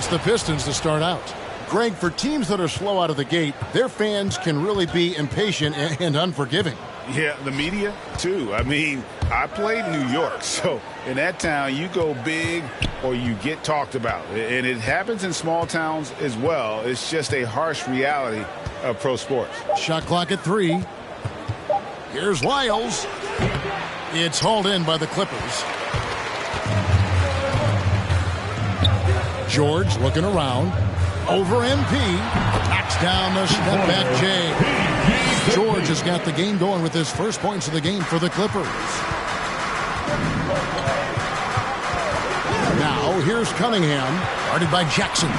It's the Pistons to start out. Greg, for teams that are slow out of the gate, their fans can really be impatient and unforgiving. Yeah, the media, too. I mean, I played New York, so in that town, you go big or you get talked about. And it happens in small towns as well. It's just a harsh reality of pro sports. Shot clock at 3. Here's Wiles. It's hauled in by the Clippers. George looking around. Over MP. Knocks down the step-back J. George has got the game going with his first points of the game for the Clippers. Now here's Cunningham. Guarded by Jackson.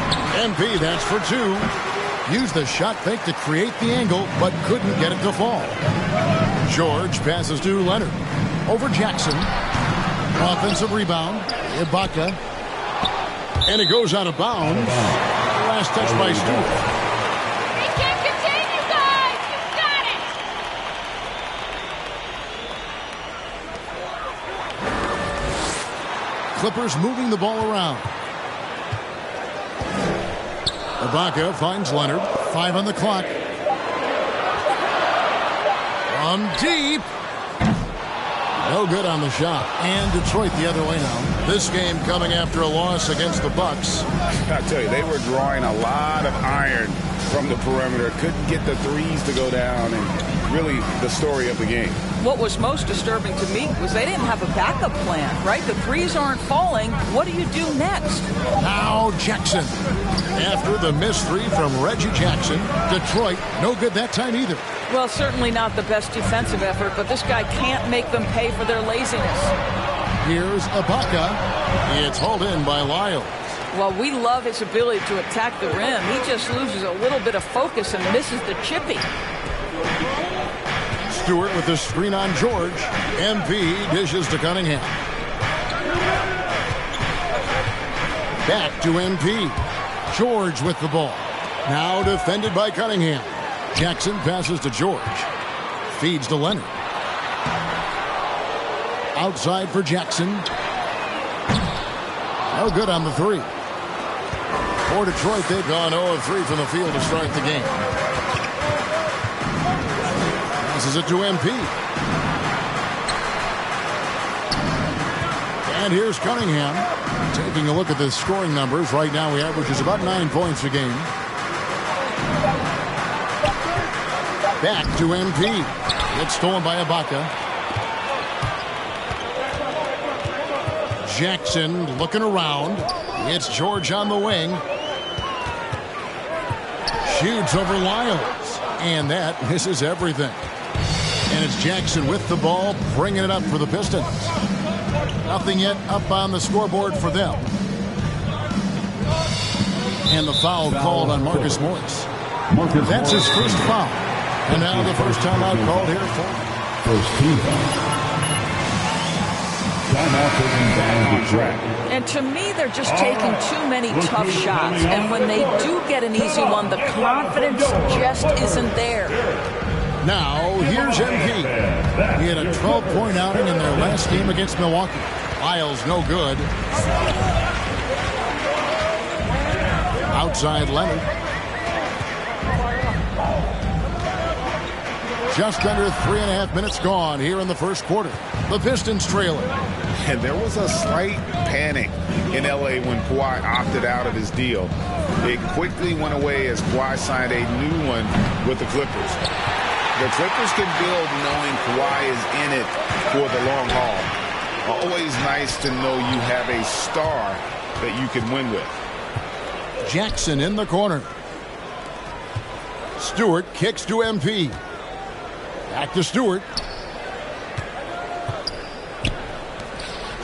MP, that's for 2. Used the shot fake to create the angle, but couldn't get it to fall. George passes to Leonard. Over Jackson. Offensive rebound. Ibaka. And it goes out of bounds. Last touch by Stewart. They can't continue, guys. You got it. Clippers moving the ball around. Ibaka finds Leonard. 5 on the clock. From deep. No good on the shot. And Detroit the other way now. This game coming after a loss against the Bucks. I tell you, they were drawing a lot of iron from the perimeter. Couldn't get the threes to go down, and really the story of the game. What was most disturbing to me was they didn't have a backup plan, right? The threes aren't falling. What do you do next? Now Jackson. After the missed 3 from Reggie Jackson, Detroit no good that time either. Well, certainly not the best defensive effort, but this guy can't make them pay for their laziness. Here's Ibaka. It's hauled in by Lyles. Well, we love his ability to attack the rim. He just loses a little bit of focus and misses the chippy. Stewart with the screen on George. MP dishes to Cunningham. Back to MP. George with the ball. Now defended by Cunningham. Jackson passes to George. Feeds to Leonard. Outside for Jackson. No good on the 3. For Detroit, they've gone 0 of 3 from the field to start the game. Passes it to MP. And here's Cunningham. Taking a look at the scoring numbers. Right now he averages about 9 points a game. Back to MP. It's stolen by Ibaka. Jackson looking around. It's George on the wing. Shoots over Lyles. And that misses everything. And it's Jackson with the ball, bringing it up for the Pistons. Nothing yet up on the scoreboard for them. And the foul called on Marcus Morris. That's his first foul. And now the first timeout called here for first team foul. Timeout taken by Detroit. And to me, they're just taking too many tough shots. And when they do get an easy one, the confidence just isn't there. Now, here's MP. He had a 12-point outing in their last game against Milwaukee. Lyles no good. Outside Leonard. Just under 3.5 minutes gone here in the first quarter. The Pistons trailing. And there was a slight panic in L.A. when Kawhi opted out of his deal. It quickly went away as Kawhi signed a new one with the Clippers. The Clippers can build knowing Kawhi is in it for the long haul. Always nice to know you have a star that you can win with. Jackson in the corner. Stewart kicks to MP. Back to Stewart.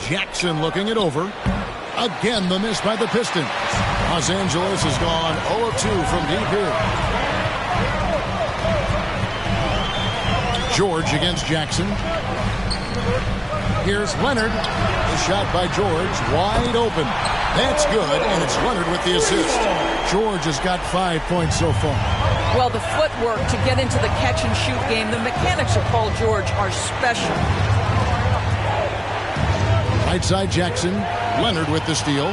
Jackson looking it over. Again, the miss by the Pistons. Los Angeles has gone 0 of 2 from deep here. George against Jackson. Here's Leonard. The shot by George. Wide open. That's good, and it's Leonard with the assist. George has got 5 points so far. Well, the footwork to get into the catch-and-shoot game, the mechanics of Paul George are special. Right side Jackson. Leonard with the steal.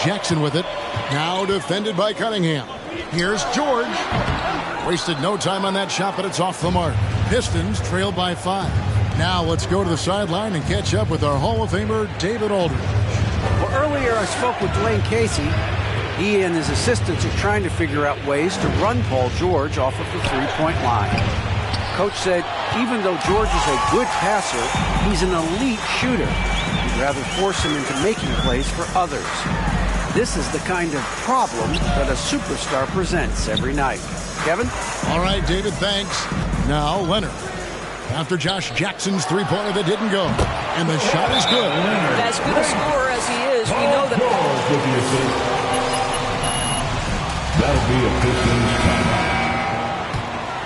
Jackson with it. Now defended by Cunningham. Here's George. Wasted no time on that shot, but it's off the mark. Pistons trail by 5. Now let's go to the sideline and catch up with our Hall of Famer, David Aldridge. Well, earlier I spoke with Dwayne Casey. He and his assistants are trying to figure out ways to run Paul George off of the three-point line. Coach said even though George is a good passer, he's an elite shooter. He'd rather force him into making plays for others. This is the kind of problem that a superstar presents every night. Kevin? All right, David, thanks. Now Leonard. After Josh Jackson's three-pointer that didn't go. And the shot is good. As good a scorer as he is, we know that. That'll be a Pistons timeout.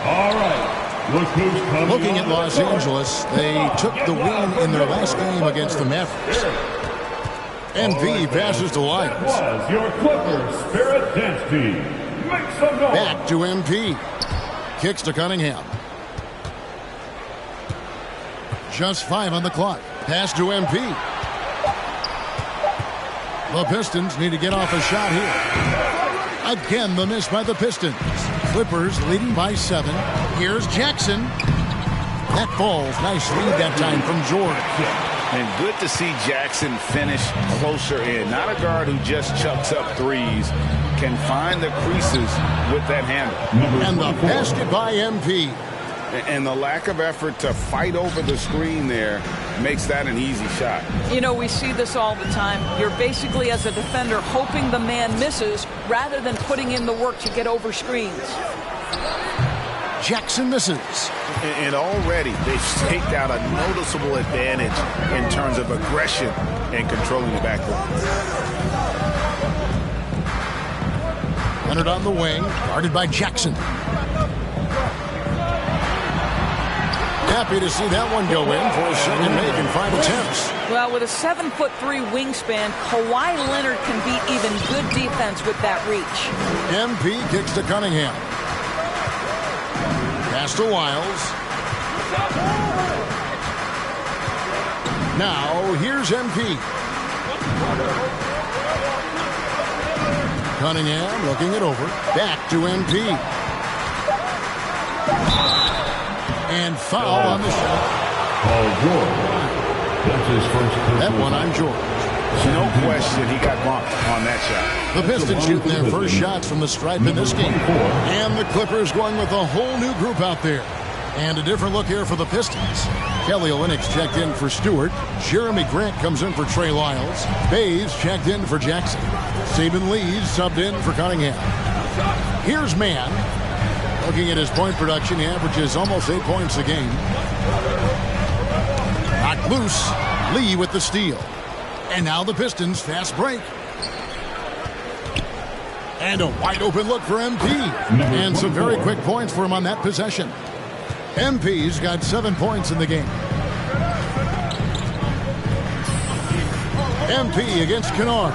All right. Look who's coming. Looking at Los Angeles, they took the win in their last game against the Mavericks. MV passes to Lyons. Your Clippers Spirit Dance Team. Make some noise. Back to MP. Kicks to Cunningham. Just 5 on the clock. Pass to MP. The Pistons need to get off a shot here. Again, the miss by the Pistons. Clippers leading by 7. Here's Jackson. That falls. Nice lead that time from George. And good to see Jackson finish closer in. Not a guard who just chucks up threes. Can find the creases with that handle. And the basket by MP. And the lack of effort to fight over the screen there makes that an easy shot. You know, we see this all the time. You're basically, as a defender, hoping the man misses rather than putting in the work to get over screens. Jackson misses. And already they've staked out a noticeable advantage in terms of aggression and controlling the backcourt. Leonard on the wing, guarded by Jackson. Happy to see that one go in for a second make in 5 attempts. Well, with a 7'3" wingspan, Kawhi Leonard can beat even good defense with that reach. MP kicks to Cunningham. Pass to Wiles. Now, here's MP. Cunningham looking it over. Back to MP. And foul on the shot. Paul George. That's his first. That one on George. No question he got bumped on that shot. The Pistons shooting their first shots from the stripe in this game. And the Clippers going with a whole new group out there. And a different look here for the Pistons. Kelly Olynyk checked in for Stewart. Jeremy Grant comes in for Trey Lyles. Bays checked in for Jackson. Saban Lees subbed in for Cunningham. Here's Mann. Looking at his point production, he averages almost 8 points a game. Knocked loose. Lee with the steal. And now the Pistons fast break. And a wide open look for MP. And some very quick points for him on that possession. MP's got 7 points in the game. MP against Kennard.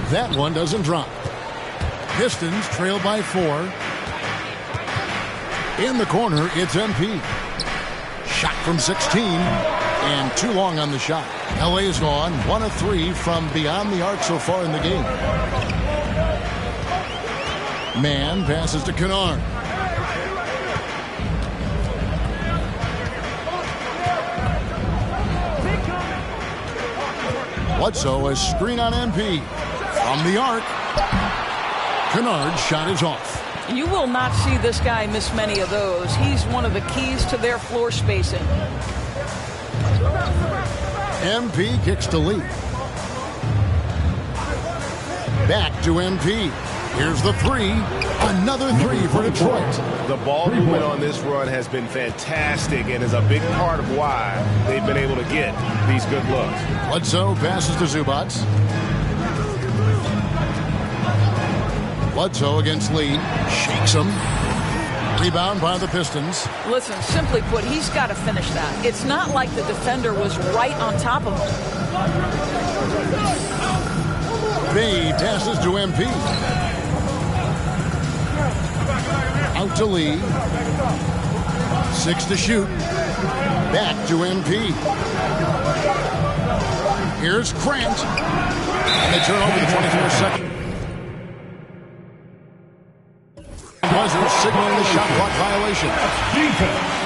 That one doesn't drop. Pistons trail by 4. In the corner, it's MP. Shot from 16. And too long on the shot. LA is gone 1 of 3 from beyond the arc so far in the game. Mann passes to Kennard. Bledsoe, a screen on MP. From the arc. Kennard's shot is off. You will not see this guy miss many of those. He's one of the keys to their floor spacing. MP kicks to Lee. Back to MP. Here's the 3. Another 3 for Detroit. The ball movement on this run has been fantastic and is a big part of why they've been able to get these good looks. Bledsoe passes to Zubac. Bledsoe against Lee. Shakes him. Rebound by the Pistons. Listen, simply put, he's got to finish that. It's not like the defender was right on top of him. Bay passes to MP. Out to Lee. 6 to shoot. Back to MP. Here's Grant. And they turn over the 24-second. Buzzer signaling the shot clock violation. Defense.